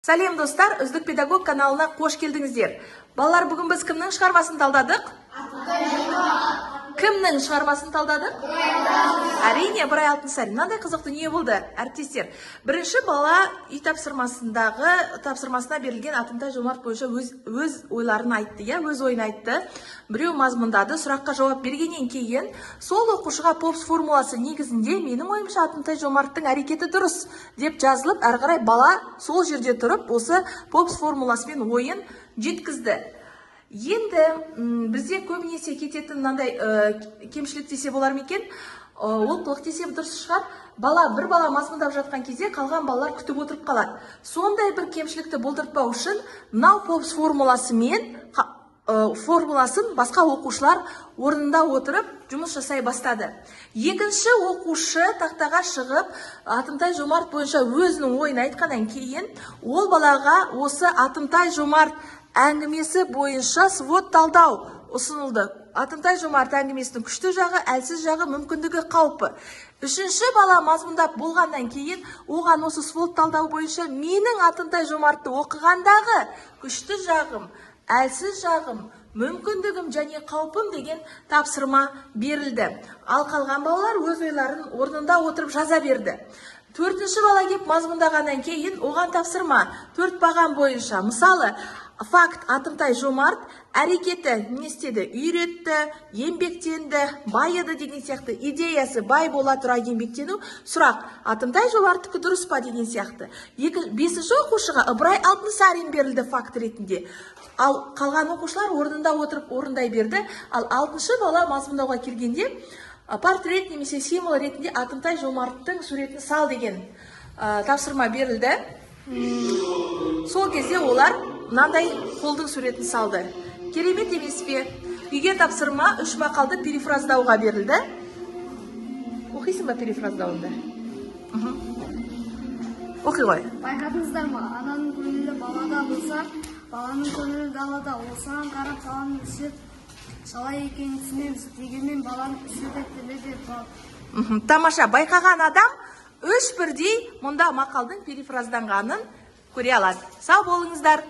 Сәлем достар, Үздік педагог каналына қош келдіңіздер. Балалар, бүгін біз кімнің шығармасын талдадық? Кімнің шығармасын талдадық? Әрине, Ыбырай Алтынсарин. Мынандай қызық дүние болды, әріптестер. Бірінші бала үй тапсырмасына берілген Атымтай Жомарт бойынша өз ойларын айтты, өз ойын айтты. Біреу мазмұндады, сұраққа жауап бергеннен кейін, сол оқушыға Попс формуласы негізінде менің ойымша Атымтай Жомарттың әрекеті дұрыс деп жазылып, әрі қарай бала сол жерде тұрып, осы Попс формуласымен ойын жеткізді. Енді бізде көбінесе кететін мынандай кемшілік десе болар ма екен? Олқылық десе дұрыс шығар. Бір бала мазмұндап жатқан кезде қалған балалар күтіп отырып қалады. Сондай бір кемшілікті болдыртпау үшін мынау Попс формуласын басқа оқушылар орнында отырып жұмыс жасай бастады. Екінші оқушы тақтаға шығып, Атымтай Жомарт бойынша өзінің ойын айтқаннан кейін, ол балаға осы Атымтай Жомарт әңгімесі бойынша свод талдау ұсынылды. Атымтай Жомарт әңгімесінің күшті жағы, әлсіз жағы, мүмкіндігі, қаупі. Үшінші бала мазмұндап болғаннан кейін, оған осы свод талдау бойынша менің Атымтай Жомартты оқығандағы күшті жағым, әлсіз жағым, мүмкіндігім және қаупім деген тапсырма берілді. Ал қалған балалар өз ойларын орнында отырып жаза берді. Төртінші бала кеп мазмұндағаннан кейін оған тапсырма 4 баған бойынша. Мысалы, факт Атымтай Жомарт әрекеті не істеді? Үйретті, еңбектенді, байыды деген сияқты. Идеясы бай бола тұра еңбектену. Сұрақ, Атымтай Жомарттікі дұрыс па деген сияқты. Бесінші оқушыға Ыбырай Алтынсарин берілді факт ретінде. Ал қалған оқушылар орнында отырып орындай берді. Ал алтыншы бала мазмұндауға келгенде портрет немесе символ ретінде Атымтай Жомарттың суретін сал деген тапсырма берілді. Сол кезде олар мынандай қолдың суретін салды. Керемет емес пе? Үйге тапсырма 3 мақалды перифраздауға берілді. Оқисың ба перифраздауында? Оқи ғой. Байқадыңыздар ма? Ананың көңілі балада болса, баланың көңілі далада. Осыған қарап баланың іші шала екенін түсінеміз. Дегенмен баланың іші де бар. Тамаша, байқаған адам 3 бірдей мұнда мақалдың перифразданғанын көре алады. Сау болыңыздар.